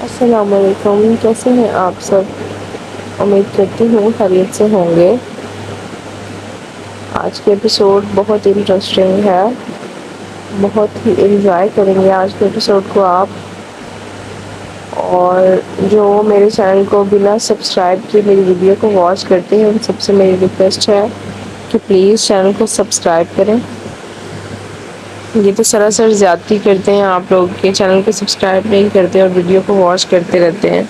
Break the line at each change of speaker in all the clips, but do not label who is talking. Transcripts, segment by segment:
السلام علیکم، کیسے ہیں آپ سب؟ امید کرتی ہوں خیریت سے ہوں گے۔ آج کے ایپیسوڈ بہت انٹرسٹنگ ہے، بہت ہی انجوائے کریں گے آج کے ایپیسوڈ کو آپ۔ اور جو میرے چینل کو بنا سبسکرائب کیے میری ویڈیو کو واچ کرتے ہیں ان سب سے میری ریکویسٹ ہے کہ پلیز چینل کو سبسکرائب کریں۔ یہ تو سراسر زیادتی کرتے ہیں آپ لوگ کے چینل کو سبسکرائب نہیں کرتے اور ویڈیو کو واچ کرتے رہتے ہیں۔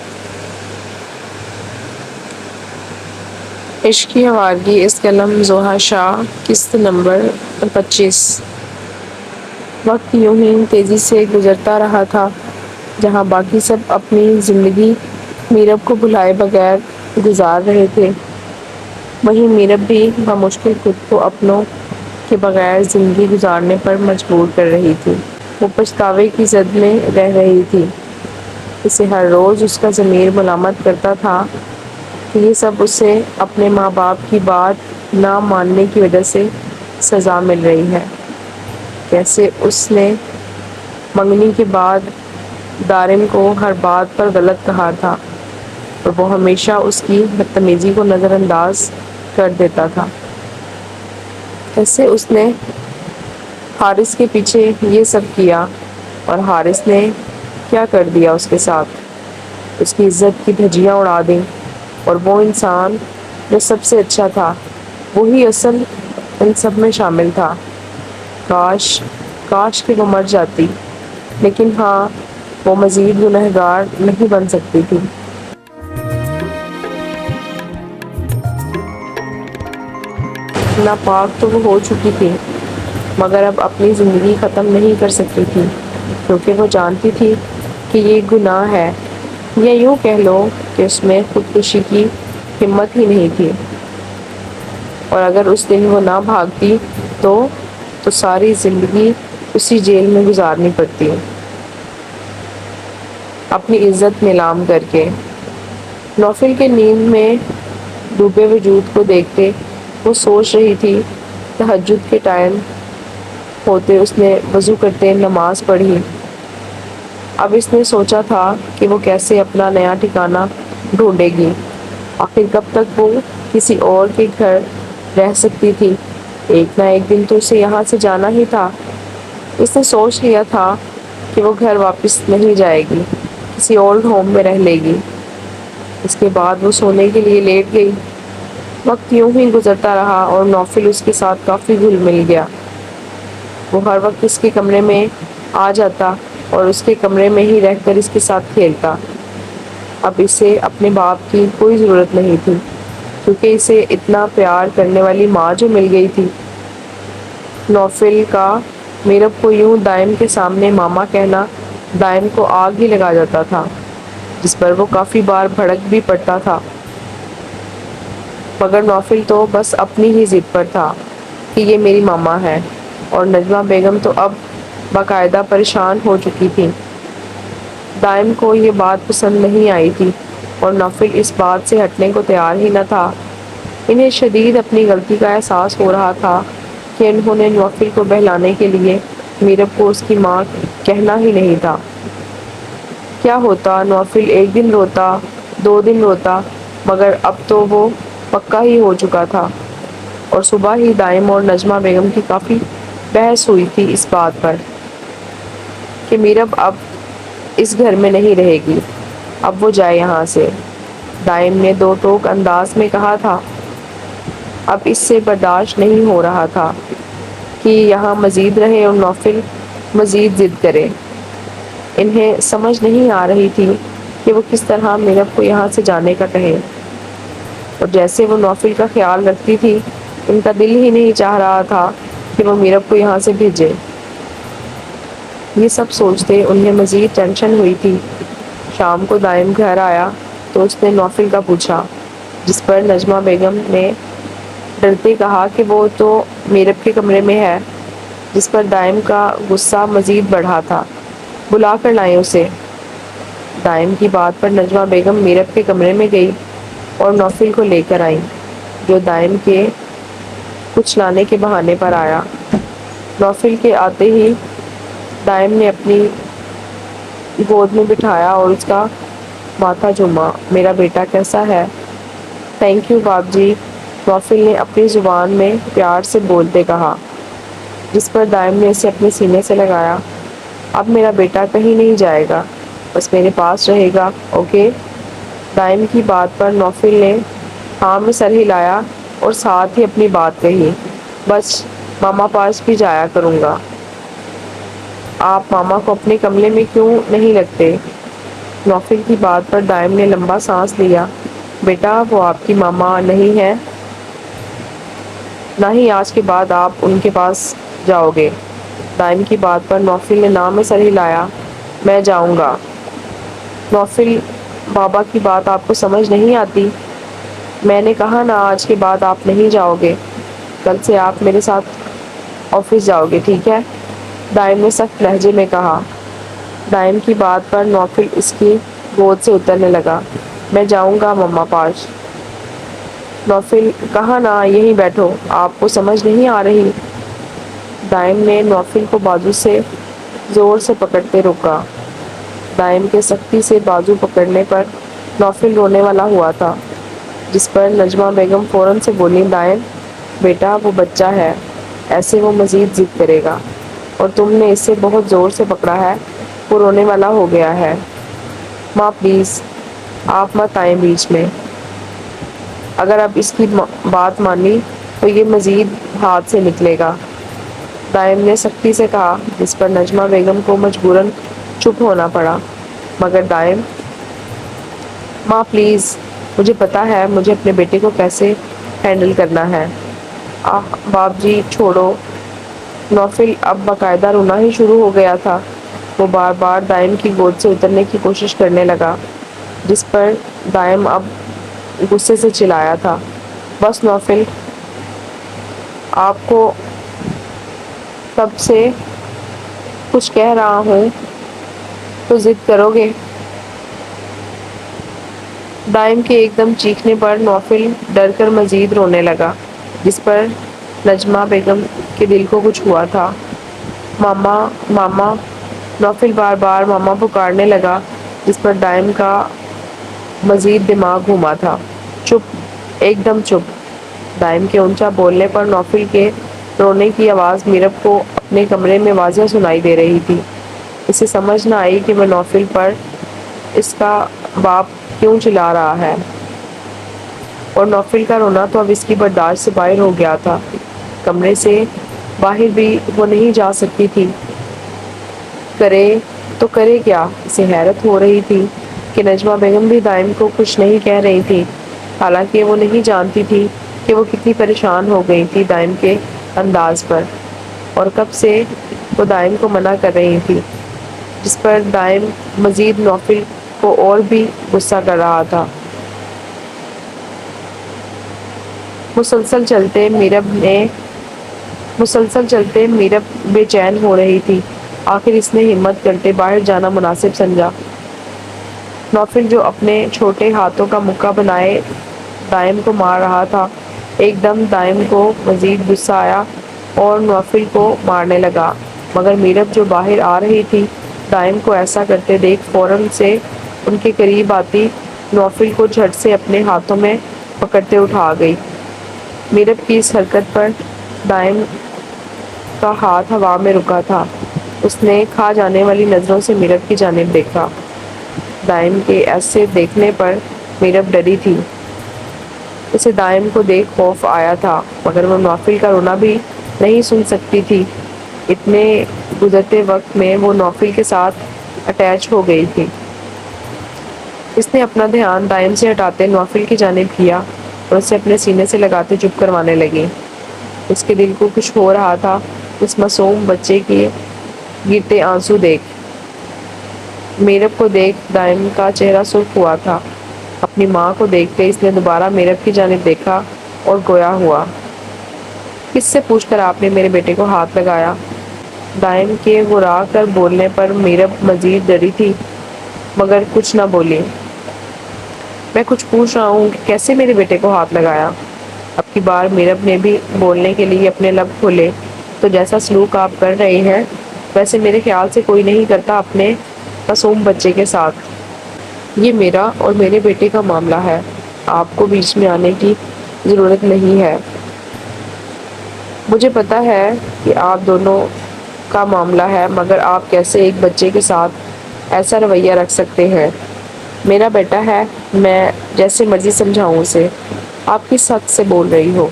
عشق کی آوارگی، اس قلم زوہا شاہ، قسط نمبر 25۔ وقت یوں ہی تیزی سے گزرتا رہا تھا۔ جہاں باقی سب اپنی زندگی میرب کو بھلائے بغیر گزار رہے تھے، وہیں میرب بھی بمشکل خود کو اپنوں کے بغیر زندگی گزارنے پر مجبور کر رہی تھی۔ وہ پچھتاوے کی زد میں رہ رہی تھی۔ اسے ہر روز اس کا ضمیر ملامت کرتا تھا کہ یہ سب اسے اپنے ماں باپ کی بات نہ ماننے کی وجہ سے سزا مل رہی ہے۔ کیسے اس نے منگنی کے بعد دارم کو ہر بات پر غلط کہا تھا اور وہ ہمیشہ اس کی بدتمیزی کو نظر انداز کر دیتا تھا۔ کیسے اس نے حارث کے پیچھے یہ سب کیا اور حارث نے کیا کر دیا اس کے ساتھ، اس کی عزت کی دھجیاں اڑا دیں، اور وہ انسان جو سب سے اچھا تھا وہی اصل ان سب میں شامل تھا۔ کاش کہ وہ مر جاتی، لیکن ہاں، وہ مزید گنہگار نہیں بن سکتی تھی۔ ناپاک تو وہ ہو چکی تھی، مگر اب اپنی زندگی ختم نہیں کر سکتی تھی، کیونکہ وہ جانتی تھی کہ یہ گناہ ہے، یا یوں کہہ لو کہ اس میں خودکشی کی ہمت ہی نہیں تھی۔ اور اگر اس دن وہ نہ بھاگتی تو ساری زندگی اسی جیل میں گزارنی پڑتی، اپنی عزت نیلام کر کے۔ نوفل کے نیند میں ڈوبے وجود کو دیکھتے وہ سوچ رہی تھی، تہجد کے ٹائم ہوتے اس نے وضو کرتے نماز پڑھی۔ اب اس نے سوچا تھا کہ وہ کیسے اپنا نیا ٹھکانہ ڈھونڈے گی، آخر کب تک وہ کسی اور کے گھر رہ سکتی تھی؟ ایک نہ ایک دن تو اسے یہاں سے جانا ہی تھا۔ اس نے سوچ لیا تھا کہ وہ گھر واپس نہیں جائے گی، کسی اولڈ ہوم میں رہ لے گی۔ اس کے بعد وہ سونے کے لیے لیٹ گئی۔ وقت یوں ہی گزرتا رہا اور نوفل اس کے ساتھ کافی گھل مل گیا۔ وہ ہر وقت اس کے کمرے میں آ جاتا اور اس کے کمرے میں ہی رہ کر اس کے ساتھ کھیلتا۔ اب اسے اپنے باپ کی کوئی ضرورت نہیں تھی، کیونکہ اسے اتنا پیار کرنے والی ماں جو مل گئی تھی۔ نوفل کا میرب کو یوں دائم کے سامنے ماما کہنا دائم کو آگ ہی لگا جاتا تھا، جس پر وہ کافی بار بھڑک بھی پڑتا تھا، مگر نوفل تو بس اپنی ہی ضد پر تھا کہ یہ میری ماما ہے، اور نجمہ بیگم تو اب باقاعدہ پریشان ہو چکی تھی۔ دائم کو یہ بات پسند نہیں آئی تھی اور نوفل اس بات سے ہٹنے کو تیار ہی نہ تھا۔ انہیں شدید اپنی غلطی کا احساس ہو رہا تھا کہ انہوں نے نوفل کو بہلانے کے لیے میرب کو اس کی ماں کہنا ہی نہیں تھا۔ کیا ہوتا نوفل ایک دن روتا، 2 دن روتا، مگر اب تو وہ پکا ہی ہو چکا تھا، اور صبح ہی دائم اور نجمہ بیگم کی کافی بحث ہوئی تھی اس بات پر کہ میرب اب اس گھر میں نہیں رہے گی، اب وہ جائے یہاں سے۔ دائم نے 2 ٹوک انداز میں کہا تھا۔ اب اس سے برداشت نہیں ہو رہا تھا کہ یہاں مزید رہے اور نوفل مزید ضد کرے۔ انہیں سمجھ نہیں آ رہی تھی کہ وہ کس طرح میرب کو یہاں سے جانے کا کہے، اور جیسے وہ نوفل کا خیال رکھتی تھی، ان کا دل ہی نہیں چاہ رہا تھا کہ وہ میرب کو یہاں سے بھیجے۔ یہ سب سوچتے انہیں مزید ٹینشن ہوئی تھی۔ شام کو دائم گھر آیا تو اس نے نوفل کا پوچھا، جس پر نجمہ بیگم نے ڈرتے کہا کہ وہ تو میرب کے کمرے میں ہے، جس پر دائم کا غصہ مزید بڑھا تھا۔ بلا کر لائیں اسے۔ دائم کی بات پر نجمہ بیگم میرب کے کمرے میں گئی اور نوفل کو لے کر آئیں، جو دائم کے کچھ لانے کے بہانے پر آیا۔ نوفل کے آتے ہی دائم نے اپنی گود میں بٹھایا اور اس کا ماتھا جھوما۔ میرا بیٹا کیسا ہے؟ تھینک یو باپ جی، نوفل نے اپنی زبان میں پیار سے بولتے کہا، جس پر دائم نے اسے اپنے سینے سے لگایا۔ اب میرا بیٹا کہیں نہیں جائے گا، بس میرے پاس رہے گا، اوکے؟ دائم کی بات پر نوفل نے ہاں میں سر ہلایا اور ساتھ ہی اپنی بات کہی، بس ماما پاس بھی جایا کروں گا۔ آپ ماما کو اپنے کمرے میں کیوں نہیں رکھتے؟ نوفل کی بات پر دائم نے لمبا سانس لیا۔ بیٹا وہ آپ کی ماما نہیں ہے، نہ ہی آج کے بعد آپ ان کے پاس جاؤ گے۔ دائم کی بات پر نوفل نے نام میں سر ہلایا۔ میں جاؤں گا۔ نوفل، بابا کی بات آپ کو سمجھ نہیں آتی؟ میں نے کہا نا آج کے بعد آپ نہیں جاؤ گے، کل سے آپ میرے ساتھ آفس جاؤ گے، ٹھیک ہے؟ دائم نے سخت لہجے میں کہا۔ دائم کی بات پر نوفل اس کی گود سے اترنے لگا۔ میں جاؤں گا مما پاس۔ نوفل، کہا نا یہیں بیٹھو، آپ کو سمجھ نہیں آ رہی؟ دائم نے نوفل کو بازو سے زور سے پکڑتے روکا۔ دائم کے سختی سے بازو پکڑنے پر نوفل رونے والا ہوا تھا، جس پر نجمہ بیگم فوراً سے بولی، دائم بیٹا وہ بچہ ہے، ایسے وہ مزید ضد کرے گا، اور تم نے اسے بہت زور سے پکڑا ہے، وہ رونے والا ہو گیا ہے۔ ماں پلیز آپ مت آئیں بیچ میں، اگر اب اس کی بات مانی تو یہ مزید ہاتھ سے نکلے گا، دائم نے سختی سے کہا، جس پر نجمہ بیگم کو مجبوراً چپ ہونا پڑا۔ مگر دائم، ماں پلیز، مجھے پتا ہے مجھے اپنے بیٹے کو کیسے ہینڈل کرنا ہے۔ باپ جی چھوڑو۔ نوفل اب باقاعدہ رونا ہی شروع ہو گیا تھا۔ وہ بار بار دائم کی گود سے اترنے کی کوشش کرنے لگا، جس پر دائم اب غصے سے چلایا تھا، بس نوفل، آپ کو تب سے کچھ کہہ رہا ہوں تو ضد کرو گے؟ دائم کے ایک دم چیخنے پر نوفل ڈر کر مزید رونے لگا، جس پر نجمہ بیگم کے دل کو کچھ ہوا تھا۔ ماما ماما، نوفل بار بار ماما پکارنے لگا، جس پر دائم کا مزید دماغ گھوما تھا۔ چپ، ایک دم چپ۔ دائم کے اونچا بولنے پر نوفل کے رونے کی آواز میرب کو اپنے کمرے میں واضح سنائی دے رہی تھی۔ اسے سمجھ نہ آئی کہ وہ نوفل پر اس کا باپ کیوں چلا رہا ہے، اور نوفل کا رونا تو اب اس کی برداشت سے باہر ہو گیا تھا۔ کمرے سے باہر بھی وہ نہیں جا سکتی تھی، کرے تو کرے کیا؟ اسے حیرت ہو رہی تھی کہ نجمہ بیگم بھی دائم کو کچھ نہیں کہہ رہی تھی، حالانکہ وہ نہیں جانتی تھی کہ وہ کتنی پریشان ہو گئی تھی دائم کے انداز پر، اور کب سے وہ دائم کو منع کر رہی تھی، جس پر دائم مزید نوفل کو اور بھی غصہ کر رہا تھا۔ مسلسل چلتے میرب بے چین ہو رہی تھی۔ آخر اس نے ہمت کرتے باہر جانا مناسب سمجھا۔ نوفل جو اپنے چھوٹے ہاتھوں کا مکہ بنائے دائم کو مار رہا تھا، ایک دم دائم کو مزید غصہ آیا اور نوفل کو مارنے لگا، مگر میرب جو باہر آ رہی تھی دائم کو ایسا کرتے دیکھ فوراً سے ان کے قریب آتی نوفل کو جھٹ سے اپنے ہاتھوں میں پکڑتے اٹھا گئی۔ میرب کی اس حرکت پر دائم کا ہاتھ ہوا میں رکا تھا۔ اس نے کھا جانے والی نظروں سے میرب کی جانب دیکھا۔ دائم کے ایسے دیکھنے پر میرب ڈری تھی۔ اسے دائم کو دیکھ خوف آیا تھا، مگر وہ نوفل کا رونا بھی نہیں سن سکتی تھی۔ اتنے گزرتے وقت میں وہ نوفل کے ساتھ اٹیچ ہو گئی تھی۔ اس نے اپنا دھیان دائم سے ہٹاتے نوفل کی جانب کیا اور اسے اپنے سینے سے لگاتے چپ کروانے لگی۔ اس کے دل کو کچھ ہو رہا تھا اس معصوم بچے کے گرتے آنسو دیکھ۔ میرب کو دیکھ دائم کا چہرہ سرخ ہوا تھا۔ اپنی ماں کو دیکھتے اس نے دوبارہ میرب کی جانب دیکھا اور گویا ہوا، کس سے پوچھ کر آپ نے میرے بیٹے کو ہاتھ لگایا؟ دائم کے گھبرا کر بولنے پر میرب مزید ڈری تھی، مگر کچھ نہ بولی۔ میں کچھ پوچھ رہا ہوں کہ کیسے میرے بیٹے کو ہاتھ لگایا؟ اب کی بار میرب نے بھی بولنے کے لیے اپنے لب کھولے، تو جیسا سلوک آپ کر رہے ہیں ویسے میرے خیال سے کوئی نہیں کرتا اپنے معصوم بچے کے ساتھ۔ یہ میرا اور میرے بیٹے کا معاملہ ہے، آپ کو بیچ میں آنے کی ضرورت نہیں ہے۔ مجھے پتا ہے کہ آپ دونوں کا معاملہ ہے، مگر آپ کیسے ایک بچے کے ساتھ ایسا رویہ رکھ سکتے ہیں؟ میرا بیٹا ہے، میں جیسے مرضی سمجھاؤں اسے۔ آپ کس حد سے بول رہی ہو؟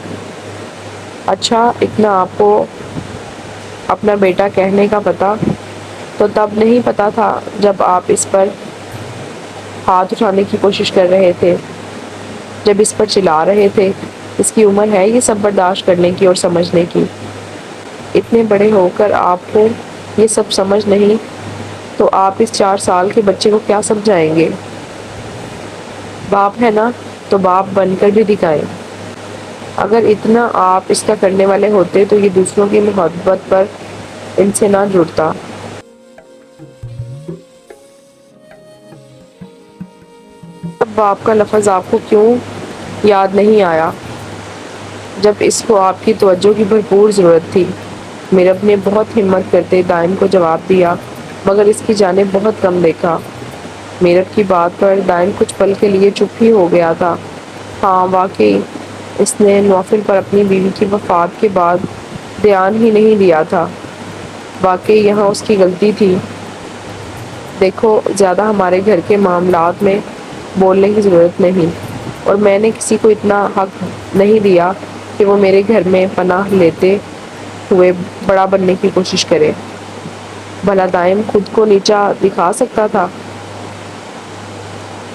اچھا، اتنا آپ کو اپنا بیٹا کہنے کا پتا تو تب نہیں پتا تھا جب آپ اس پر ہاتھ اٹھانے کی کوشش کر رہے تھے، جب اس پر چلا رہے تھے؟ اس کی عمر ہے یہ سب برداشت کرنے کی اور سمجھنے کی۔ اتنے بڑے ہو کر آپ کو یہ سب سمجھ نہیں تو آپ اس 4 سال کے بچے کو کیا سمجھائیں گے؟ باپ ہے نا، تو باپ بن کر بھی دکھائیں۔ اگر اتنا آپ اس کا کرنے والے ہوتے تو یہ دوسروں کی محبت پر ان سے نہ جڑتا۔ اب باپ کا لفظ آپ کو کیوں یاد نہیں آیا جب اس کو آپ کی توجہ کی بھرپور ضرورت تھی؟ میرب نے بہت ہمت کرتے دائم کو جواب دیا، مگر اس کی جانب بہت کم دیکھا۔ میرب کی بات پر دائم کچھ پل کے لیے چپ ہی ہو گیا تھا۔ ہاں، واقعی اس نے نوفل پر اپنی بیوی کی وفات کے بعد دھیان ہی نہیں دیا تھا۔ واقعی یہاں اس کی غلطی تھی۔ دیکھو، زیادہ ہمارے گھر کے معاملات میں بولنے کی ضرورت نہیں، اور میں نے کسی کو اتنا حق نہیں دیا کہ وہ میرے گھر میں پناہ لیتے ہوئے بڑا بننے کی کوشش کرے۔ بھلا دائم خود کو نیچا دکھا سکتا تھا؟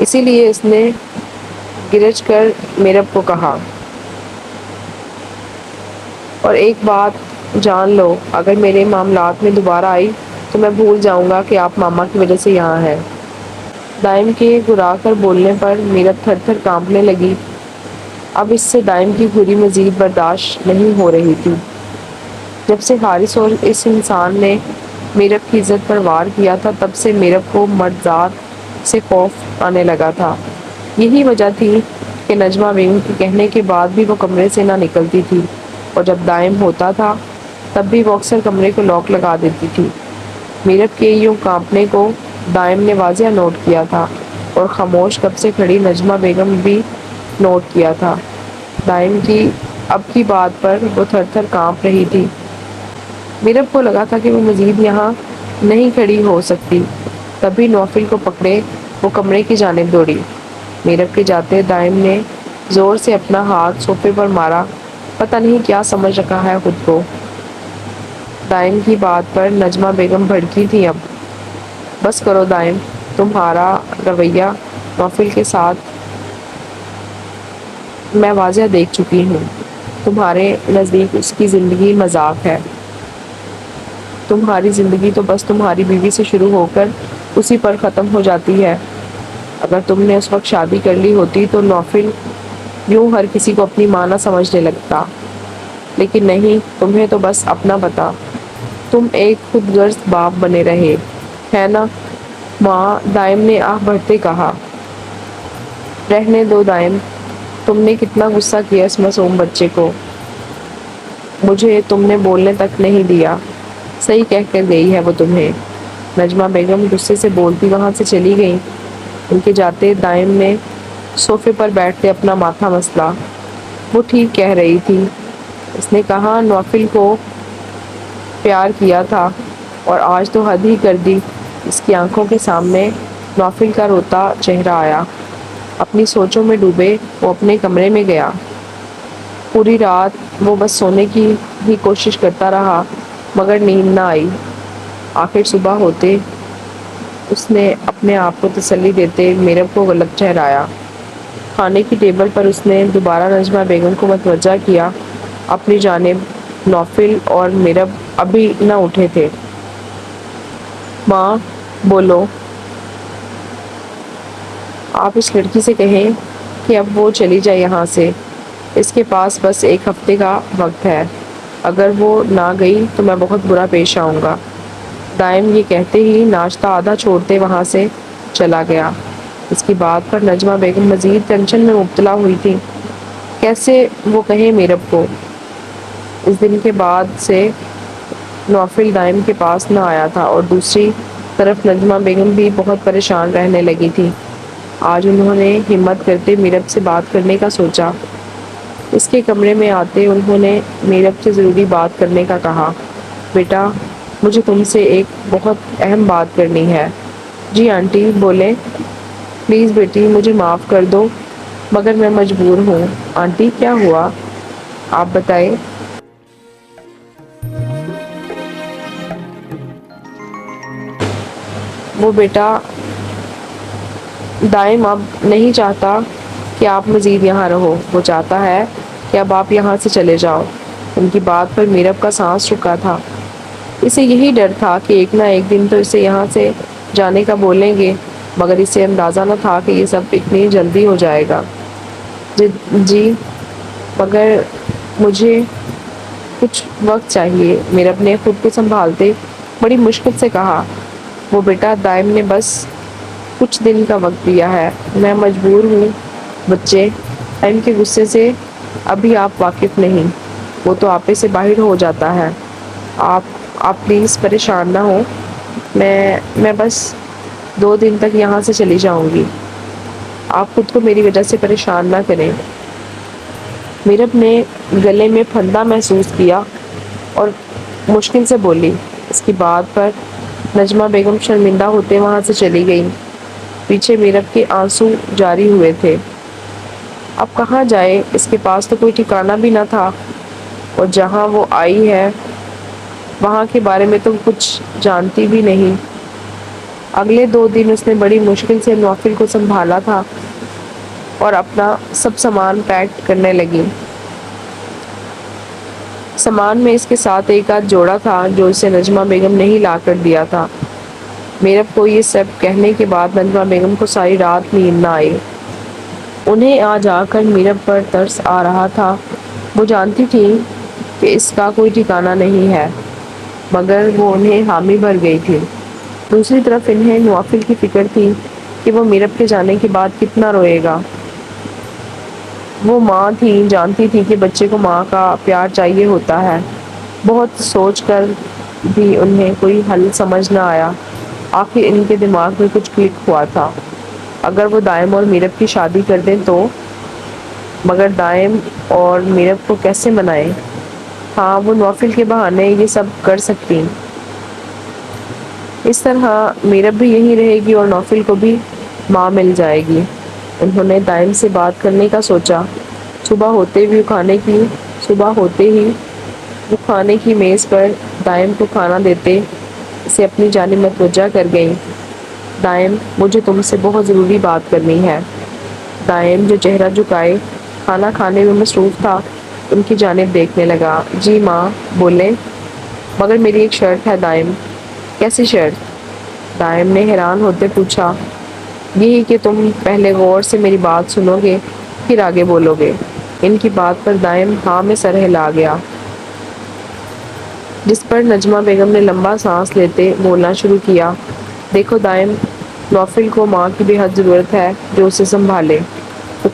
اسی لیے اس نے گرج کر میرب کو کہا، اور ایک بات جان لو، اگر میرے معاملات میں دوبارہ آئی تو میں بھول جاؤں گا کہ آپ ماما کی وجہ سے یہاں ہیں۔ دائم کے گھرا کر بولنے پر میرب تھر تھر کانپنے لگی۔ اب اس سے دائم کی گھری مزید برداشت نہیں ہو رہی تھی۔ جب سے حارث اور اس انسان نے میرب کی عزت پر وار کیا تھا، تب سے میرب کو مرد سے خوف آنے لگا تھا۔ یہی وجہ تھی کہ نجمہ بیگم کے کہنے کے بعد بھی وہ کمرے سے نہ نکلتی تھی، اور جب دائم ہوتا تھا تب بھی وہ اکثر کمرے کو لاک لگا دیتی تھی۔ میرب کے یوں کانپنے کو دائم نے واضح نوٹ کیا تھا، اور خاموش کب سے کھڑی نجمہ بیگم بھی نوٹ کیا تھا۔ دائم کی اب کی بات پر وہ تھر تھر کانپ رہی تھی۔ میرب کو لگا تھا کہ وہ مزید یہاں نہیں کھڑی ہو سکتی، تبھی نوفل کو پکڑے وہ کمرے کی جانب دوڑی۔ میرب کے جاتے دائم نے زور سے اپنا ہاتھ صوفے پر مارا، پتہ نہیں کیا سمجھ رکھا ہے خود کو۔ دائم کی بات پر نجمہ بیگم بھڑکی تھی۔ اب بس کرو دائم، تمہارا رویہ نوفل کے ساتھ میں واضح دیکھ چکی ہوں۔ تمہارے نزدیک اس کی زندگی مذاق ہے۔ تمہاری زندگی تو بس تمہاری بیوی سے شروع ہو کر اسی پر ختم ہو جاتی ہے۔ اگر تم نے اس وقت شادی کر لی ہوتی تو نوفل یوں ہر کسی کو اپنی ماں نہ سمجھنے لگتا، لیکن نہیں، تمہیں تو بس اپنا پتا۔ تم ایک خود غرض باپ بنے رہے، ہے نا؟ ماں، دائم نے آہ بھرتے کہا۔ رہنے دو دائم، تم نے کتنا غصہ کیا اس معصوم بچے کو۔ مجھے تم نے بولنے تک نہیں دیا۔ صحیح کہہ کر گئی ہے وہ تمہیں۔ نجمہ بیگم غصے سے بولتی وہاں سے چلی گئی۔ ان کے جاتے دائم نے صوفے پر بیٹھتے اپنا ماتھا مسلا۔ وہ ٹھیک کہہ رہی تھی، اس نے کہاں نوفل کو پیار کیا تھا، اور آج تو حد ہی کر دی۔ اس کی آنکھوں کے سامنے نوفل کا روتا چہرہ آیا۔ اپنی سوچوں میں ڈوبے وہ اپنے کمرے میں گیا۔ پوری رات وہ بس سونے کی ہی کوشش کرتا رہا، مگر نیند نہ آئی۔ آخر صبح ہوتے اس نے اپنے آپ کو تسلی دیتے میرب کو غلط ٹھہرایا۔ کھانے کی ٹیبل پر اس نے دوبارہ نجمہ بیگم کو متوجہ کیا اپنی جانب۔ نوفل اور میرب ابھی نہ اٹھے تھے۔ ماں، بولو۔ آپ اس لڑکی سے کہیں کہ اب وہ چلی جائے یہاں سے۔ اس کے پاس بس 1 ہفتے کا وقت ہے۔ اگر وہ نہ گئی تو میں بہت برا پیش آؤں گا۔ دائم یہ کہتے ہی ناشتہ آدھا چھوڑتے وہاں سے چلا گیا۔ اس کی بات پر نجمہ بیگم مزید ٹینشن میں مبتلا ہوئی تھی۔ کیسے وہ کہیں میرب کو؟ اس دن کے بعد سے نوفل دائم کے پاس نہ آیا تھا، اور دوسری طرف نجمہ بیگم بھی بہت پریشان رہنے لگی تھی۔ آج انہوں نے ہمت کرتے میرب سے بات کرنے کا سوچا۔ اس کے کمرے میں آتے انہوں نے میرب سے ضروری بات کرنے کا کہا۔ بیٹا، مجھے تم سے ایک بہت اہم بات کرنی ہے۔ جی آنٹی بولیں۔ پلیز بیٹی مجھے معاف کر دو، مگر میں مجبور ہوں۔ آنٹی کیا ہوا؟ آپ بتائیں۔ وہ بیٹا دائم اب نہیں چاہتا کہ آپ مزید یہاں رہو، وہ چاہتا ہے کہ اب آپ یہاں سے چلے جاؤ۔ ان کی بات پر میرب کا سانس رکا تھا۔ اسے یہی ڈر تھا کہ ایک نہ ایک دن تو اسے یہاں سے جانے کا بولیں گے، مگر اسے اندازہ نہ تھا کہ یہ سب اتنی جلدی ہو جائے گا۔ جی مگر مجھے کچھ وقت چاہیے، میرب نے خود کو سنبھالتے بڑی مشکل سے کہا۔ وہ بیٹا دائم نے بس کچھ دن کا وقت دیا ہے، میں مجبور ہوں۔ بچے، دائم کے غصے سے ابھی آپ واقف نہیں، وہ تو آپے سے باہر ہو جاتا ہے۔ آپ پلیز پریشان نہ ہو، میں بس 2 دن تک یہاں سے چلی جاؤں گی، آپ خود کو میری وجہ سے پریشان نہ کریں۔ میرب نے گلے میں پھندا محسوس کیا اور مشکل سے بولی۔ اس کی بات پر نجمہ بیگم شرمندہ ہوتے وہاں سے چلی گئی۔ پیچھے میرب کے آنسو جاری ہوئے تھے۔ اب کہاں جائے؟ اس کے پاس تو کوئی ٹھکانہ بھی نہ تھا، اور جہاں وہ آئی ہے وہاں کے بارے میں تو کچھ جانتی بھی نہیں۔ اگلے 2 دن اس نے بڑی مشکل سے نوفل کو سنبھالا تھا اور اپنا سب سامان پیک کرنے لگی۔ سامان میں اس کے ساتھ ایک آدھ جوڑا تھا جو اسے نجمہ بیگم نے ہی لا کر دیا تھا۔ میرب کو یہ سب کہنے کے بعد نجمہ بیگم کو ساری رات نیند نہ آئی۔ انہیں آج آ کر میرب پر ترس آ رہا تھا۔ وہ جانتی تھی کہ اس کا کوئی ٹھکانہ نہیں ہے، مگر وہ انہیں حامی بھر گئی تھی۔ دوسری طرف انہیں نوافل کی فکر تھی کہ وہ میرب کے جانے کے بعد کتنا روئے گا۔ وہ ماں تھی، جانتی تھی کہ بچے کو ماں کا پیار چاہیے ہوتا ہے۔ بہت سوچ کر بھی انہیں کوئی حل سمجھ نہ آیا۔ آخر ان کے دماغ میں کچھ کلک ہوا تھا۔ اگر وہ دائم اور میرب کی شادی کر دیں تو؟ مگر دائم اور میرب کو کیسے منائیں؟ ہاں، وہ نوفل کے بہانے یہ سب کر سکتی۔ اس طرح میرب بھی یہیں رہے گی اور نوفل کو بھی ماں مل جائے گی۔ انہوں نے دائم سے بات کرنے کا سوچا۔ صبح ہوتے ہی وہ کھانے کی میز پر دائم کو کھانا دیتے اسے اپنی جانب متوجہ کر گئیں۔ دائم، مجھے تم سے بہت ضروری بات کرنی ہے۔ دائم جو چہرہ جھکائے کھانا کھانے میں مصروف تھا ان کی جانب دیکھنے لگا۔ جی ماں بولیں۔ مگر میری ایک شرط ہے دائم۔ کیسی شرط؟ دائم نے حیران ہوتے پوچھا۔ یہی کہ تم پہلے غور سے میری بات سنو گے پھر آگے بولو گے۔ ان کی بات پر دائم ہاں میں سر ہلا گیا، جس پر نجمہ بیگم نے لمبا سانس لیتے بولنا شروع کیا۔ دیکھو دائم، نوفل کو ماں کی بے حد ضرورت ہے جو اسے سنبھالے۔ تو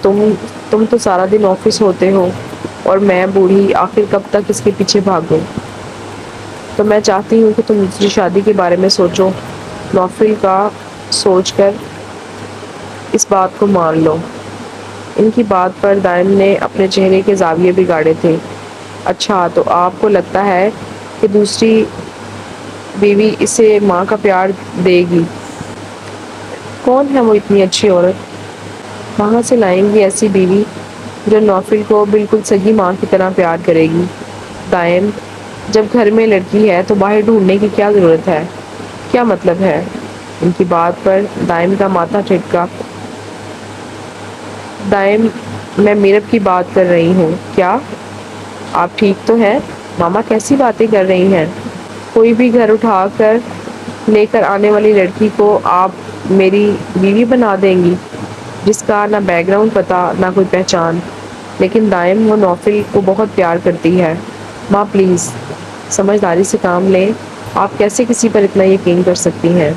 تم تو سارا دن آفس ہوتے ہو اور میں بوڑھی آخر کب تک اس کے پیچھے بھاگوں؟ تو میں چاہتی ہوں کہ تم دوسری شادی کے بارے میں سوچو، نوفل کا سوچ کر اس بات کو مان لو۔ ان کی بات پر دائم نے اپنے چہرے کے زاویے بگاڑے تھے۔ اچھا، تو آپ کو لگتا ہے کہ دوسری بیوی اسے ماں کا پیار دے گی؟ کون ہے وہ اتنی اچھی عورت؟ کہاں سے لائیں گی ایسی بیوی جو نوفل کو بالکل سگی ماں کی طرح پیار کرے گی؟ دائم، جب گھر میں لڑکی ہے تو باہر ڈھونڈنے کی کیا ضرورت ہے؟ کیا مطلب ہے؟ ان کی بات پر دائم کا ماتھا ٹھٹکا۔ دائم، میں میرب کی بات کر رہی ہوں۔ کیا آپ ٹھیک تو ہیں؟ ماما کیسی باتیں کر رہی ہیں؟ کوئی بھی گھر اٹھا کر لے کر آنے والی لڑکی کو آپ میری بیوی بنا دیں گی، جس کا نہ بیک گراؤنڈ پتہ نہ کوئی پہچان؟ لیکن دائم، وہ نوفل کو بہت پیار کرتی ہے۔ ماں پلیز سمجھداری سے کام لیں، آپ کیسے کسی پر اتنا یقین کر سکتی ہیں؟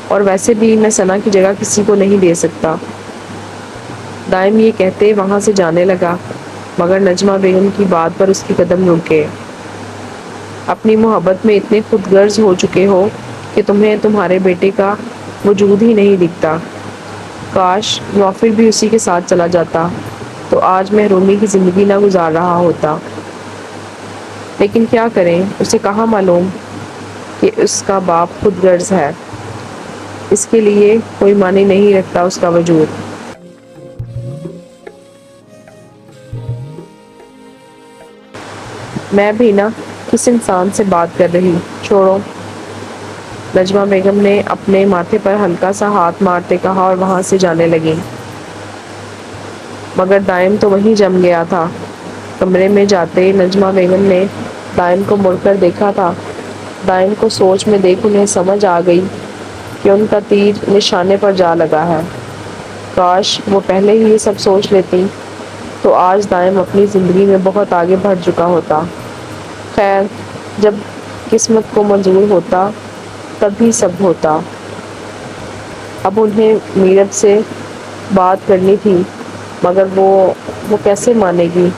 اور ویسے بھی میں ثنا کی جگہ کسی کو نہیں دے سکتا۔ دائم یہ کہتے وہاں سے جانے لگا، مگر نجمہ بیگم کی بات پر اس کے قدم رکے۔ اپنی محبت میں اتنے خود غرض ہو چکے ہو کہ تمہیں تمہارے بیٹے کا وجود ہی نہیں دکھتا۔ کاش نوفل بھی اسی کے ساتھ چلا جاتا تو آج محرومی کی زندگی نہ گزار رہا ہوتا۔ لیکن کیا کریں، اسے کہاں معلوم کہ اس کا باپ خود غرض ہے، اس کے لیے کوئی معنی نہیں رکھتا اس کا وجود۔ میں بھی نہ کس انسان سے بات کر رہی، چھوڑو۔ نجمہ بیگم نے اپنے ماتھے پر ہلکا سا ہاتھ مارتے کہا اور وہاں سے جانے لگی۔ مگر دائم تو وہیں جم گیا تھا۔ کمرے میں جاتے نجمہ بیگم نے دائم کو مڑ کر دیکھا تھا۔ دائم کو سوچ میں دیکھ انہیں سمجھ آ گئی کہ ان کا تیر نشانے پر جا لگا ہے۔ کاش وہ پہلے ہی یہ سب سوچ لیتی تو آج دائم اپنی زندگی میں بہت آگے بڑھ چکا ہوتا۔ خیر، جب قسمت کو منظور ہوتا تب ہی سب ہوتا۔ اب انہیں میرب سے بات کرنی تھی، مگر وہ کیسے مانے گی؟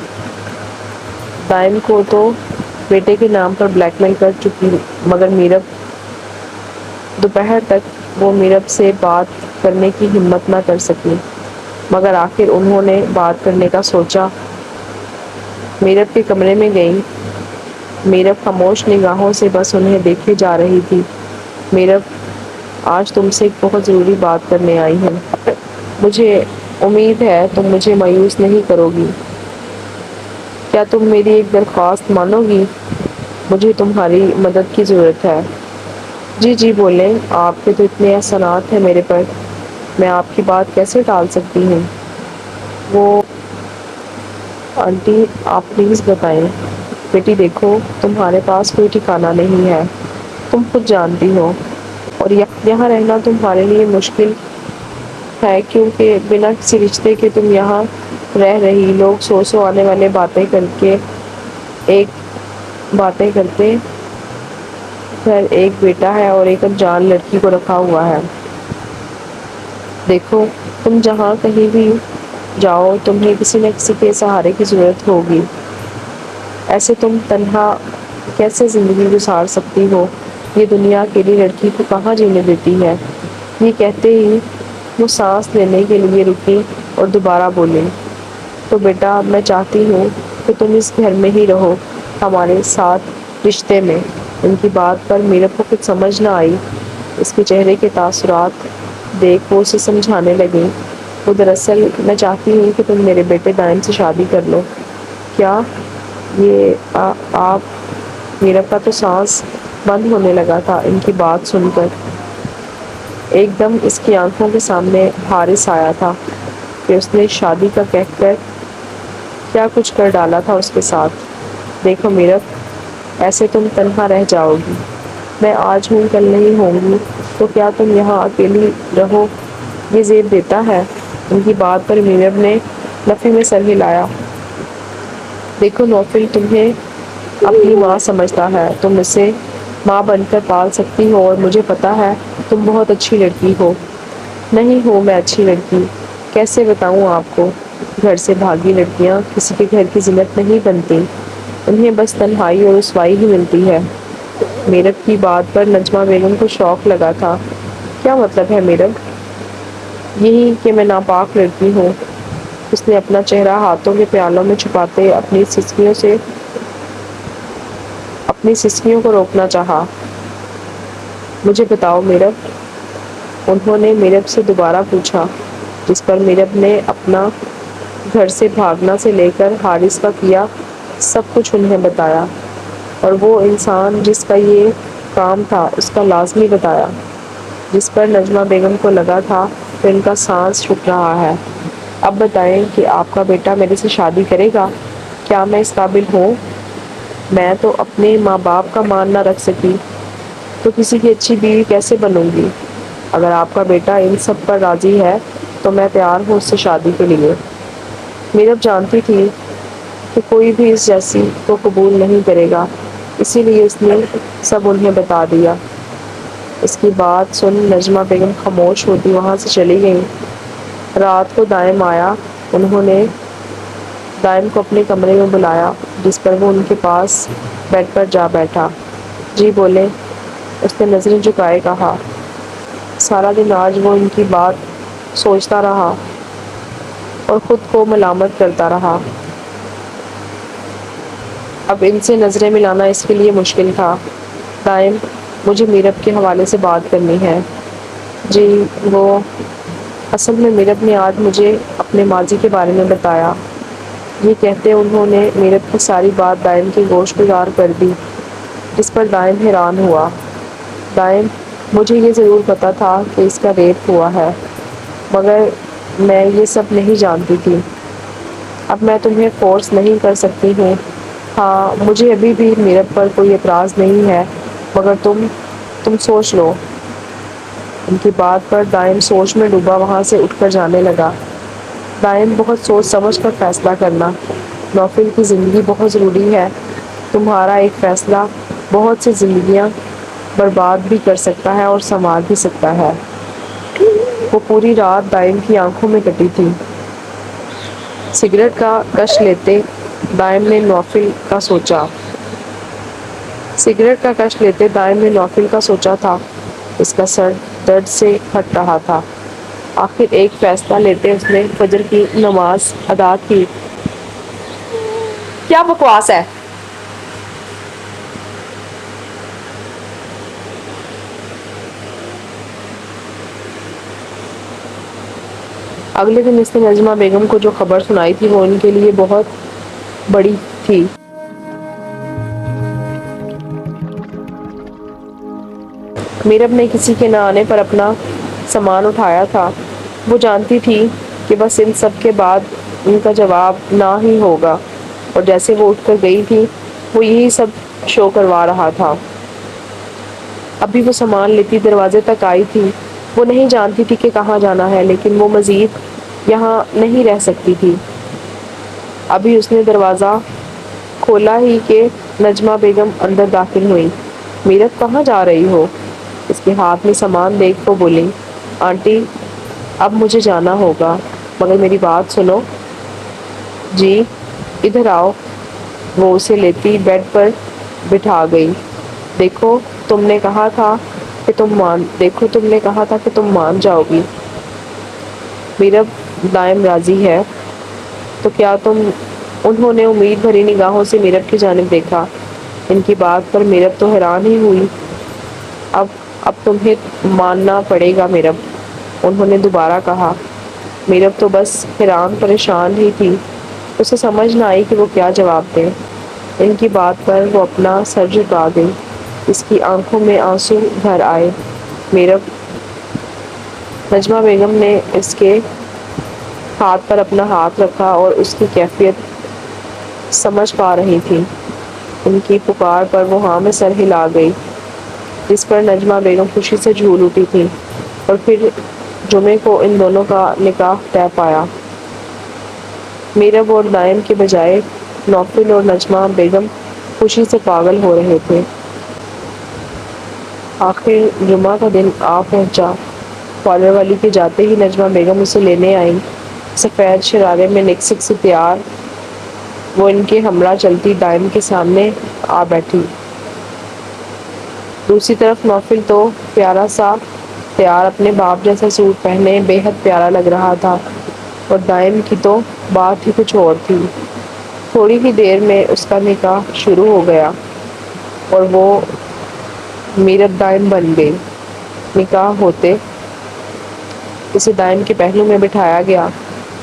دائم کو تو بیٹے کے نام پر بلیک میل کر چکی، مگر میرب دوپہر تک وہ میرب سے بات کرنے کی ہمت نہ کر سکی۔ مگر آخر انہوں نے بات کرنے کا سوچا۔ میرب کے کمرے میں گئی۔ میرب خاموش نگاہوں سے بس انہیں دیکھے جا رہی تھی۔ میرب، آج تم سے ایک بہت ضروری بات کرنے آئی ہوں۔ مجھے امید ہے تم مجھے مایوس نہیں کرو گی۔ کیا تم میری ایک درخواست مانو گی؟ مجھے تمہاری مدد کی ضرورت ہے۔ جی جی بولیں، آپ کے تو اتنے احسانات ہیں میرے پر، میں آپ کی بات کیسے ٹال سکتی ہوں؟ وہ آنٹی آپ پلیز بتائیں۔ بیٹی دیکھو، تمہارے پاس کوئی ٹھکانہ نہیں ہے، تم خود جانتی ہو، اور یہاں رہنا تمہارے لیے مشکل ہے کیونکہ بنا کسی رشتے کے تم یہاں رہ رہی۔ لوگ سو آنے والے باتیں کرتے گھر ایک بیٹا ہے اور ایک انجان لڑکی کو رکھا ہوا ہے۔ دیکھو، تم جہاں کہیں بھی جاؤ تمہیں کسی نہ کسی کے سہارے کی ضرورت ہوگی۔ ایسے تم تنہا کیسے زندگی گزار سکتی ہو؟ یہ دنیا اکیلی لڑکی کو کہاں جینے دیتی ہے؟ یہ کہتے ہی وہ سانس لینے کے لیے رکی اور دوبارہ بولی، تو بیٹا میں چاہتی ہوں کہ تم اس گھر میں ہی رہو، ہمارے ساتھ رشتے میں۔ ان کی بات پر میرب کو کچھ سمجھ نہ آئی۔ اس کے چہرے کے تاثرات دیکھ وہ اسے سمجھانے لگی، وہ دراصل میں چاہتی ہوں کہ تم میرے بیٹے دائم سے شادی کر لو۔ کیا یہ آپ؟ میرب کا تو سانس بند ہونے لگا تھا ان کی بات سن کر۔ ایک دم اس کی آنکھوں کے سامنے حارث آیا تھا کہ اس نے شادی کا کہہ کر کیا کچھ کر ڈالا تھا اس کے ساتھ۔ دیکھو میرب، ایسے تم تنہا رہ جاؤ گی، میں آج ہوں کل نہیں ہوں گی، تو کیا تم یہاں اکیلی رہو یہ زیب دیتا ہے؟ ان کی بات پر میرب نے نفی میں سر ہلایا۔ دیکھو نوفل تمہیں اپنی ماں سمجھتا ہے، تم اسے ماں بن کر پال سکتی ہو، اور مجھے پتا ہے تم بہت اچھی لڑکی ہو۔ نہیں ہوں میں اچھی لڑکی، کیسے بتاؤں آپ کو؟ گھر سے بھاگی لڑکیاں کسی کے گھر کی زینت نہیں بنتی، انہیں بس تنہائی اور رسوائی ہی ملتی ہے۔ میرب کی بات پر نجمہ بیگم کو شوق لگا تھا۔ کیا مطلب ہے میرب؟ یہی کہ میں ناپاک لڑکی ہوں۔ اس نے اپنا چہرہ ہاتھوں کے پیالوں میں چھپاتے اپنی سسکیوں کو روکنا چاہا۔ مجھے بتاؤ میرب، انہوں نے میرب سے دوبارہ پوچھا، جس پر میرب نے اپنا گھر سے بھاگنا سے لے کر حارث کا کیا سب کچھ انہیں بتایا، اور وہ انسان جس کا یہ کام تھا اس کا لازمی بتایا، جس پر نجمہ بیگم کو لگا تھا کہ ان کا سانس رک رہا ہے۔ اب بتائیں کہ آپ کا بیٹا میرے سے شادی کرے گا؟ کیا میں اس قابل ہوں؟ میں تو اپنے ماں باپ کا مان نہ رکھ سکی تو کسی کی اچھی بیوی کیسے بنوں گی؟ اگر آپ کا بیٹا ان سب پر راضی ہے تو میں تیار ہوں اس سے شادی کے لیے۔ میرب جانتی تھی کہ کوئی بھی اس جیسی کو قبول نہیں کرے گا، اسی لیے اس نے سب انہیں بتا دیا۔ اس کی بات سن نجمہ بیگم خاموش ہوتی وہاں سے چلی گئی۔ رات کو دائم آیا۔ انہوں نے دائم کو اپنے کمرے میں بلایا، جس پر وہ ان کے پاس بیڈ پر جا بیٹھا۔ جی بولیں، اس نے نظریں جھکائے کہا۔ سارا دن آج وہ ان کی بات سوچتا رہا اور خود کو ملامت کرتا رہا۔ اب ان سے نظریں ملانا اس کے لیے مشکل تھا۔ دائم، مجھے میرب کے حوالے سے بات کرنی ہے۔ جی، وہ اصل میں میرب نے آج مجھے اپنے ماضی کے بارے میں بتایا۔ یہ کہتے انہوں نے میرب کی ساری بات دائم کے گوش گزار کر دی، جس پر دائم حیران ہوا۔ دائم، مجھے یہ ضرور پتا تھا کہ اس کا ریپ ہوا ہے، مگر میں یہ سب نہیں جانتی تھی۔ اب میں تمہیں فورس نہیں کر سکتی ہوں۔ ہاں، مجھے ابھی بھی میرب پر کوئی اعتراض نہیں ہے، مگر تم سوچ لو۔ ان کی بات پر دائم سوچ میں ڈوبا وہاں سے اٹھ کر جانے لگا۔ دائم، بہت سوچ سمجھ کر فیصلہ کرنا۔ نوفل کی زندگی بہت ضروری ہے۔ تمہارا ایک فیصلہ بہت سی زندگیاں برباد بھی کر سکتا ہے اور سنوار بھی سکتا ہے۔ وہ پوری رات دائم کی آنکھوں میں کٹی تھی۔ سگریٹ کا کش لیتے دائم نے نوفل کا سوچا۔ سگریٹ کا کش لیتے دائم نے نوفل کا سوچا تھا۔ اس کا سر درد سے پھٹ رہا تھا۔ آخر ایک فیصلہ لیتے اس نے فجر کی نماز ادا کی۔ کیا بکواس ہے؟ اگلے دن اس نے نجمہ بیگم کو جو خبر سنائی تھی وہ ان کے لیے بہت بڑی تھی۔ میرب نے کسی کے نہ آنے پر اپنا سامان اٹھایا تھا۔ وہ جانتی تھی کہ بس ان سب کے بعد ان کا جواب نہ ہی ہوگا، اور جیسے وہ اٹھ کر گئی تھی وہ یہی سب شو کروا رہا تھا۔ ابھی وہ سامان لیتی دروازے تک آئی تھی۔ وہ نہیں جانتی تھی کہ کہاں جانا ہے، لیکن وہ مزید یہاں نہیں رہ سکتی تھی۔ ابھی اس نے دروازہ کھولا ہی کہ نجمہ بیگم اندر داخل ہوئی۔ میرب، کہاں جا رہی ہو؟ اس کے ہاتھ میں سامان دیکھ وہ بولی، آنٹی، اب مجھے جانا ہوگا، مگر میری بات سنو۔ جی، ادھر آؤ۔ وہ اسے لیتی بیڈ پر بٹھا گئی۔ دیکھو تم نے کہا تھا کہ تم مان جاؤ گی۔ میرب، دائم راضی ہے تو کیا انہوں نے امید بھری نگاہوں سے میرب کی جانب دیکھا۔ ان کی بات پر میرب تو حیران ہی ہوئی۔ اب تمہیں ماننا پڑے گا میرب، انہوں نے دوبارہ کہا۔ میرب تو بس حیران پریشان ہی تھی۔ اسے سمجھ نہ آئی کہ وہ کیا جواب دے۔ ان کی بات پر وہ اپنا سر جھکا گئی۔ اس کی آنکھوں میں آنسو بھر آئے۔ میرب، نجمہ بیگم نے اس کے ہاتھ پر اپنا ہاتھ رکھا اور اس کی کیفیت سمجھ پا رہی تھی۔ ان کی پکار پر وہ ہاں میں سر ہلا گئی، جس پر نجمہ بیگم خوشی سے جھول اٹھی تھی۔ اور پھر جمعے کو ان دونوں کا نکاح طے پایا۔ میرب اور دائم کے بجائے نوفل اور نجمہ بیگم خوشی سے پاگل ہو رہے تھے۔ آخر جمعہ کا دن آ پہنچا۔ پارلر والی کے جاتے ہی نجمہ بیگم اسے لینے آئیں، سفید شرارے میں نکسک سے تیار۔ وہ ان کے ہمراہ چلتی دائم کے سامنے آ بیٹھی۔ دوسری طرف نوفل تو پیارا سا تیار اپنے باپ جیسا سوٹ پہنے بے حد پیارا لگ رہا تھا، اور دائم کی تو بات ہی کچھ اور تھی۔ تھوڑی ہی دیر میں اس کا نکاح شروع ہو گیا اور وہ میرب دائم بن گئی۔ نکاح ہوتے اسے دائم کے پہلو میں بٹھایا گیا،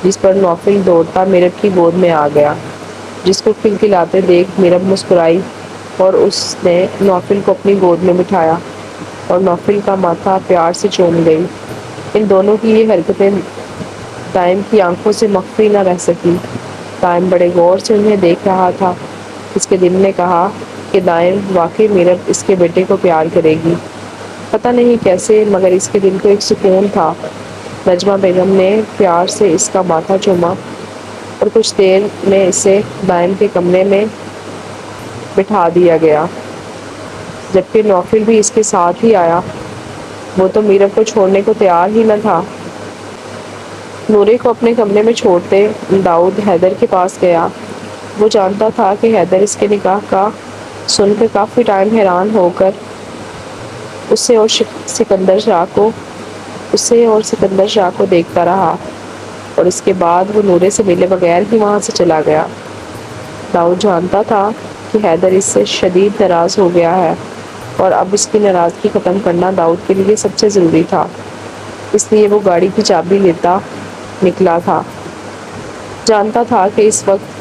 جس پر نوفل دوڑتا میرب کی گود میں آ گیا۔ جس کو کھلکھلاتے دیکھ میرب مسکرائی اور اس نے نوفل کو اپنی گود میں بٹھایا اور نوفل کا ماتھا پیار سے چوم گئی۔ ان دونوں کی یہ حرکتیں دائم کی آنکھوں سے مخفی نہ رہ سکی۔ دائم بڑے غور سے انہیں دیکھ رہا تھا۔ اس کے دل نے کہا کہ دائم واقعی میرب اس کے بیٹے کو پیار کرے گی۔ پتہ نہیں کیسے، مگر اس کے دل کو ایک سکون تھا۔ نجمہ بیگم نے پیار سے اس کا ماتھا چوما اور کچھ دیر میں اسے دائم کے کمرے میں بٹھا دیا گیا، جبکہ نوفل بھی اس کے ساتھ ہی آیا۔ وہ تو میرب کو چھوڑنے کو تیار ہی نہ تھا۔ نورے کو اپنے کمرے میں چھوڑتے داؤد حیدر کے پاس گیا۔ وہ جانتا تھا کہ حیدر اس کے نکاح کا سن کر کافی ٹائم حیران ہو کر اسے اور سکندر شاہ کو اسے اور سکندر شاہ کو دیکھتا رہا اور اس کے بعد وہ نورے سے ملے بغیر ہی وہاں سے چلا گیا۔ داؤد جانتا تھا کہ حیدر اس سے شدید ناراض ہو گیا ہے اور اب اس کی ناراضگی ختم کرنا داؤد کے لیے سب سے ضروری تھا، اس لیے وہ گاڑی کی چابی لیتا نکلا تھا۔ جانتا تھا کہ اس وقت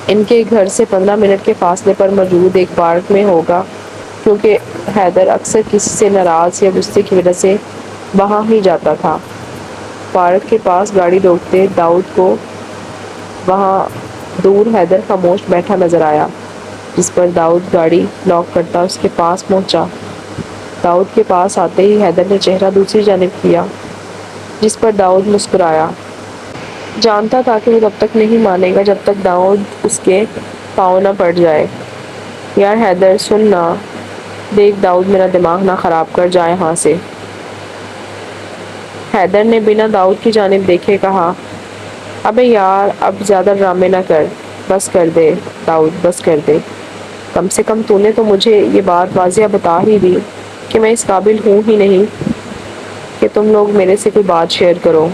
ان کے گھر سے 15 منٹ کے فاصلے پر موجود ایک پارک میں ہوگا، کیونکہ حیدر اکثر کسی سے ناراض یا غصے کی وجہ سے وہاں ہی جاتا تھا۔ پارک کے پاس گاڑی روکتے داؤد کو وہاں دور حیدر خاموش بیٹھا نظر آیا، جس پر داؤد گاڑی لاک کرتا اس کے پاس پہنچا۔ داؤد کے پاس آتے ہی حیدر نے چہرہ دوسری جانب کیا، جس پر داؤد مسکرایا۔ جانتا تھا کہ وہ تب تک نہیں مانے گا جب تک داؤد اس کے پاؤں نہ پڑ جائے۔ یار حیدر سن نا، دیکھ داؤد میرا دماغ نہ خراب کر جائے یہاں سے۔ حیدر نے بنا داؤد کی جانب دیکھے کہا۔ ابے یار اب زیادہ ڈرامے نہ کر، بس کر دے داؤد، بس کر دے۔ کم سے کم تو نے تو مجھے یہ بات واضح بتا ہی دی کہ میں اس قابل ہوں ہی نہیں کہ تم لوگ میرے سے کوئی بات شیئر کرو۔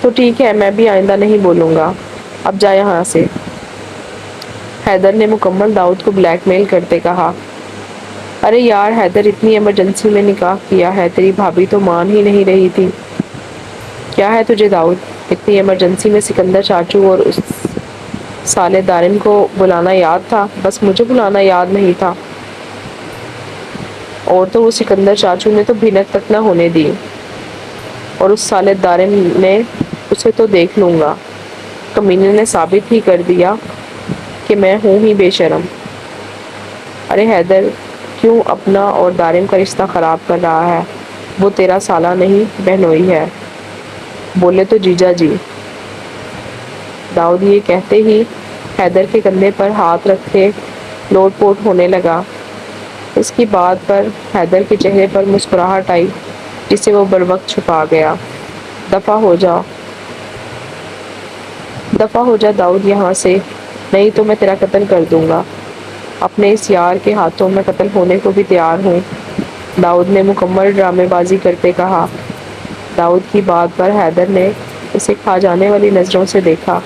تو ٹھیک ہے، میں بھی آئندہ نہیں بولوں گا، اب جا یہاں سے۔ حیدر نے مکمل داؤد کو بلیک میل کرتے کہا۔ ارے یار حیدر، اتنی ایمرجنسی میں نکاح کیا ہے، تیری بھابھی تو مان ہی نہیں رہی تھی۔ کیا ہے تجھے داؤد؟ اتنی ایمرجنسی میں سکندر چاچو اور اس سالے دارن کو بلانا یاد تھا، بس مجھے بلانا یاد نہیں تھا۔ اور تو وہ سکندر چاچو نے تو بھنک تک نہ ہونے دی، اور اس سالے دارن نے اسے تو دیکھ لوں گا۔ کمینے نے ثابت ہی کر دیا کہ میں ہوں ہی بے شرم۔ ارے حیدر، کیوں اپنا اور دارن کا رشتہ خراب کر رہا ہے؟ وہ تیرا سالہ نہیں، بہنوئی ہے، بولے تو جیجا جی۔ داؤد یہ کہتے ہی حیدر کے کندھے پر ہاتھ رکھے لوٹ پوٹ ہونے لگا۔ اس کی بات پر حیدر کے چہرے پر مسکراہٹ آئی، جسے وہ بروقت چھپا گیا۔ دفع ہو جا، دفع ہو جا داؤد یہاں سے، نہیں تو میں تیرا قتل کر دوں گا۔ اپنے اس یار کے ہاتھوں میں قتل ہونے کو بھی تیار ہوں، داؤد نے مکمل ڈرامے بازی کرتے کہا۔ داؤد کی بات پر حیدر نے اسے کھا جانے والی نظروں سے دیکھا۔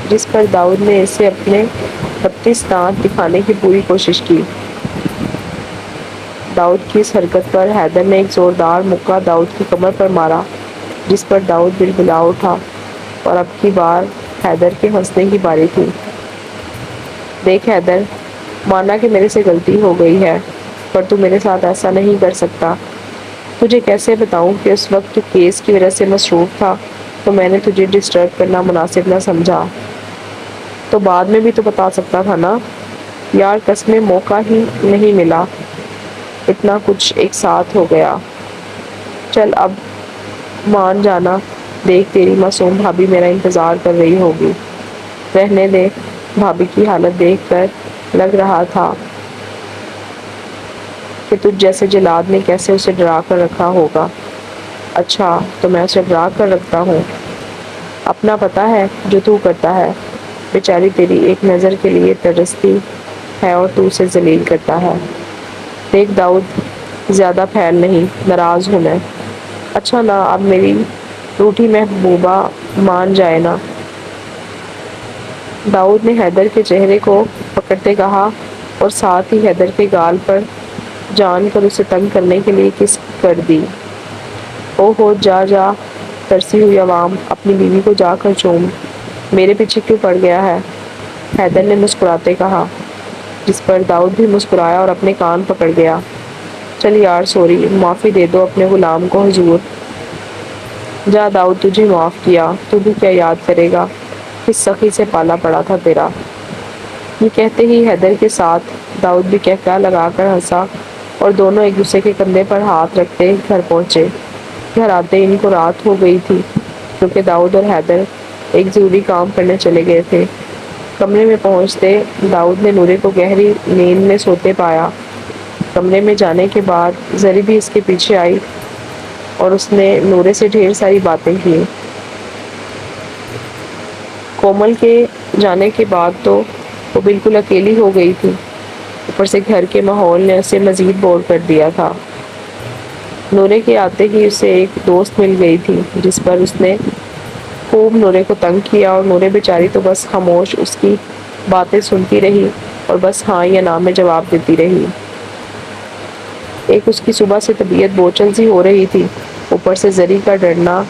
جس پر داؤد نے اسے اپنے 32 دانت دکھانے کی پوری کوشش کی۔ داؤد کی اس حرکت پر حیدر نے ایک زوردار مکہ داؤد کی کمر پر مارا، جس پر داؤد بلبلا اٹھا، اور اب کی بار حیدر کے ہنسنے کی باری تھی۔ دیکھ حیدر، مانا کہ میرے سے غلطی ہو گئی ہے، پر تو میرے ساتھ ایسا نہیں کر سکتا۔ تجھے کیسے بتاؤں کہ اس وقت تو کیس کی وجہ سے مصروف تھا، تو میں نے تجھے ڈسٹرب کرنا مناسب نہ سمجھا۔ تو بعد میں بھی تو بتا سکتا تھا نا؟ یار قسمیں موقع ہی نہیں ملا، اتنا کچھ ایک ساتھ ہو گیا۔ چل اب مان جانا، دیکھ تیری معصوم بھابھی میرا انتظار کر رہی ہوگی۔ رہنے دے، بھابھی کی حالت دیکھ کر لگ رہا تھا کہ تجھ جیسے جلاد نے کیسے اسے ڈرا کر رکھا ہوگا۔ اچھا تو میں اسے ڈرا کر رکھتا ہوں؟ اپنا پتا ہے جو تو کرتا ہے، بیچاری تیری ایک نظر کے لیے ترستی ہے اور تو اسے ذلیل کرتا ہے۔ دیکھ داؤد، زیادہ پھیل نہیں، ناراض ہوں میں۔ اچھا نا اب میری روٹھی محبوبہ مان جائے نا؟ داؤد نے حیدر کے چہرے کو پکڑتے کہا اور ساتھ ہی حیدر کے گال پر جان کر اسے تنگ کرنے کے لیے کس کر دی۔ او ہو جا جا، ترسی ہوئی عوام، اپنی بیوی کو جا کر چوم، میرے پیچھے کیوں پڑ گیا ہے؟ حیدر نے مسکراتے کہا، جس پر داؤد بھی مسکرایا اور اپنے کان پکڑ گیا۔ چل یار سوری، معافی دے دو اپنے غلام کو حضور۔ جا داؤد، تجھے معاف کیا، تو بھی کیا یاد کرے گا، کس سخی سے پالا پڑا تھا تیرا۔ یہ کہتے ہی حیدر کے ساتھ داؤد بھی کہکہا لگا کر ہنسا اور دونوں ایک دوسرے کے کندھے پر ہاتھ رکھتے گھر پہنچے۔ گھر آتے ان کو رات ہو گئی تھی، کیونکہ داؤد اور حیدر ایک ضروری کام کرنے چلے گئے تھے۔ کمرے میں پہنچتے داؤد نے نورے کو گہری نیند میں سوتے پایا۔ کمرے میں جانے کے بعد زری بھی اس کے پیچھے آئی اور اس نے نورے سے ڈھیر ساری باتیں کی۔ کومل کے جانے کے بعد تو وہ بالکل اکیلی ہو گئی تھی، اوپر سے گھر کے ماحول نے اسے مزید بور کر دیا تھا۔ نورے کے آتے ہی اسے ایک دوست مل گئی تھی جس پر اس نے خوب نورے کو تنگ کیا، اور نورے بیچاری تو بس خاموش اس کی باتیں سنتی رہی اور بس ہاں یا نہ میں جواب دیتی رہی۔ ایک اس کی صبح سے طبیعت بوچھل سی ہو رہی تھی، اوپر سے زری کا ڈرنا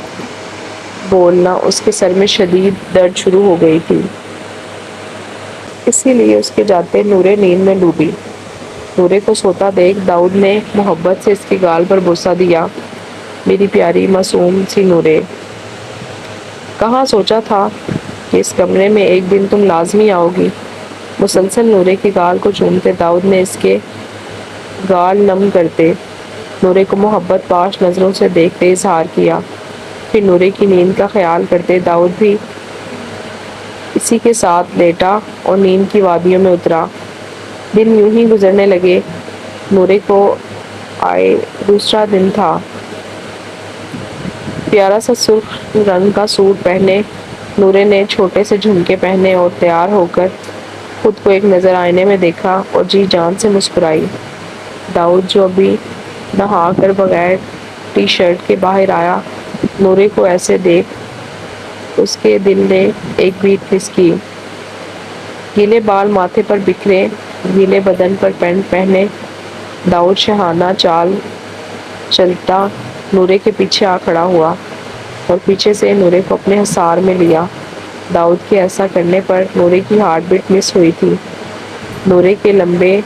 بولنا اس کے سر میں شدید درد شروع ہو گئی تھی۔ اسی لیے اس کے جاتے نورے نیند میں ڈوبی۔ نورے کو سوتا دیکھ داؤد نے محبت سے اس کے گال پر بوسہ دیا۔ میری پیاری معصوم سی نورے، کہاں سوچا تھا کہ اس کمرے میں ایک دن تم لازمی آؤ گی۔ مسلسل نورے کے گال کو چومتے داؤد نے اس کے گال نم کرتے نورے کو محبت پاش نظروں سے دیکھتے اظہار کیا۔ پھر نورے کی نیند کا خیال کرتے داؤد بھی اسی کے ساتھ لیٹا اور نیند کی وادیوں میں اترا۔ دن یوں ہی گزرنے لگے۔ نورے کو آئے دوسرا دن تھا۔ پیارا سا سرخ رنگ کا سوٹ پہنے نورے نے چھوٹے سے جھمکے پہنے اور تیار ہو کر خود کو ایک نظر آئینے میں دیکھا اور جی جان سے مسکرائی۔ داؤد جو ابھی نہا کر بغیر ٹی شرٹ کے باہر آیا، نورے کو ایسے دیکھ اس کے دل نے ایک بیٹ مس کی۔ گیلے بال ماتھے پر بکھرے، گیلے بدن پر پینٹ پہنے داؤد شاہانہ چال چلتا نورے کے پیچھے آ کھڑا ہوا اور پیچھے سے نورے کو اپنے حصار میں لیا۔ داؤد کے ایسا کرنے پر نورے کی ہارٹ بیٹ مس ہوئی تھی۔ نورے کے لمبے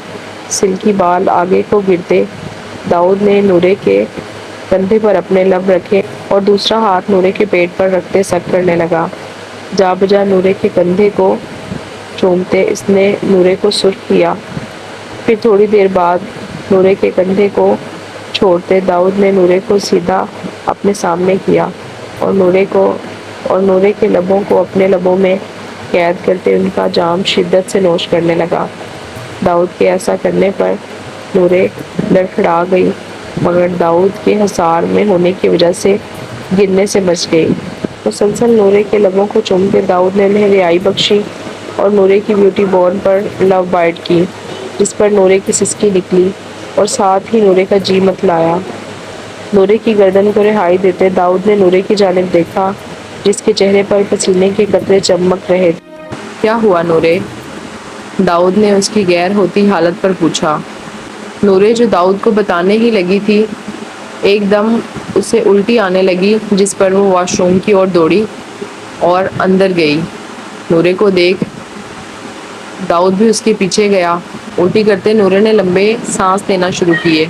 سلکی بال آگے کو گرتے داؤد نے نورے کے کندھے پر اپنے لب رکھے اور دوسرا ہاتھ نورے کے پیٹ پر رکھتے سک کرنے لگا۔ جا بجا نورے کے کندھے کو چومتے اس نے نورے کو سرخ کیا۔ پھر تھوڑی دیر بعد نورے کے کندھے کو چھوڑتے داؤد نے نورے کو سیدھا اپنے سامنے کیا اور نورے کے لبوں کو اپنے لبوں میں قید کرتے ان کا جام شدت سے نوش کرنے لگا۔ داؤد کے ایسا کرنے پر نورے لڑکھڑا گئی، مگر داؤد کے حصار میں ہونے کی وجہ سے گرنے سے بچ گئی۔ مسلسل نورے کے لبوں کو چومتے داؤد نے انہیں رہائی بخشی اور نورے کی بیوٹی بورن پر لو بائٹ کی، جس پر نورے کی سسکی نکلی اور ساتھ ہی نورے کا جی متلایا۔ نورے کی گردن کو رہائی دیتے داؤد نے نورے کی جانب دیکھا جس کے چہرے پر پسینے کے قطرے چمک رہے تھے۔ کیا ہوا نورے؟ داؤد نے اس کی غیر ہوتی حالت پر پوچھا۔ نورے جو داؤد کو بتانے ہی لگی تھی، ایک دم اسے الٹی آنے لگی، جس پر وہ واش روم کی اور دوڑی اور اندر گئی۔ نورے کو دیکھ داؤد بھی اس کے پیچھے گیا۔ الٹی کرتے نورے نے لمبے سانس لینا شروع کیے۔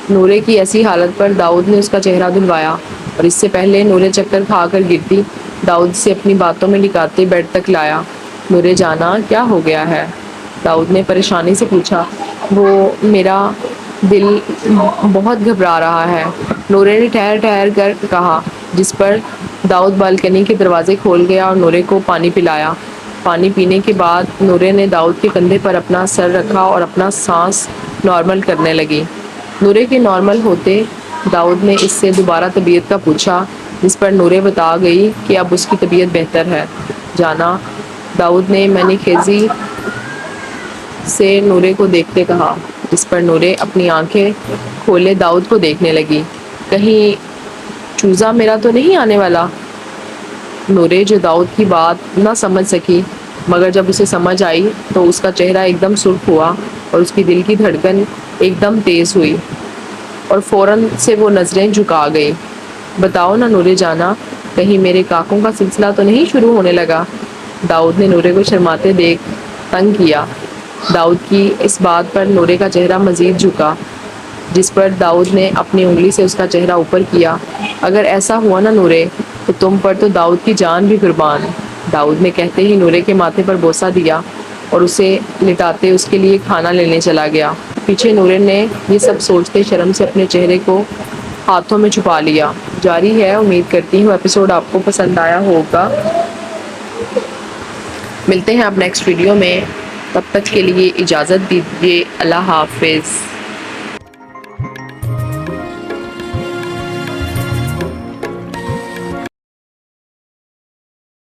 نورے کی ایسی حالت پر داؤد نے اس کا چہرہ دھلوایا اور اس سے پہلے نورے چکر کھا کر گرتی، داؤد سے اپنی باتوں میں لکاتے بیڈ تک لایا۔ نورے جانا کیا ہو گیا ہے؟ داؤد نے پریشانی سے پوچھا۔ وہ میرا دل بہت گھبرا رہا ہے، نورے نے ٹھہر ٹھہر کر کہا، جس پر داؤد بالکنی کے دروازے کھول گیا اور نورے کو پانی پلایا۔ پانی پینے کے بعد نورے نے داؤد کے کندھے پر اپنا سر رکھا اور اپنا سانس نارمل کرنے لگی۔ نورے کے نارمل ہوتے داؤد نے اس سے دوبارہ طبیعت کا پوچھا، جس پر نورے بتا گئی کہ اب اس کی طبیعت بہتر ہے۔ جانا، داؤد نے منی خیزی سے نورے کو دیکھتے کہا، جس پر نورے اپنی آنکھیں کھولے داؤد کو دیکھنے لگی۔ کہیں چوزا میرا تو نہیں آنے والا؟ نورے جو داؤد کی بات نہ سمجھ سکی، مگر جب اسے سمجھ آئی تو اس کا چہرہ ایک دم سرخ ہوا اور اس کی دل کی دھڑکن ایک دم تیز ہوئی اور فوراً سے وہ نظریں جھکا گئی۔ بتاؤ نا نورے جانا، کہیں میرے کاکوں کا سلسلہ تو نہیں شروع ہونے لگا؟ داؤد نے نورے کو شرماتے دیکھ تنگ کیا۔ داؤد کی اس بات پر نورے کا چہرہ مزید جھکا، جس پر داؤد نے اپنی انگلی سے اس کا چہرہ اوپر کیا۔ اگر ایسا ہوا نا نورے، تو تم پر تو داؤد کی جان بھی قربان۔ داؤد نے کہتے ہی نورے کے ماتھے پر بوسہ دیا اور اسے لٹاتے اس کے لیے کھانا لینے چلا گیا۔ پیچھے نورے نے یہ سب سوچتے شرم سے اپنے چہرے کو ہاتھوں میں چھپا لیا۔ جاری ہے، امید کرتی ہوں ایپیسوڈ آپ کو پسند آیا ہوگا۔ ملتے ہیں اب نیکسٹ ویڈیو میں، تب تک کے لیے اجازت دیجیے، اللہ حافظ۔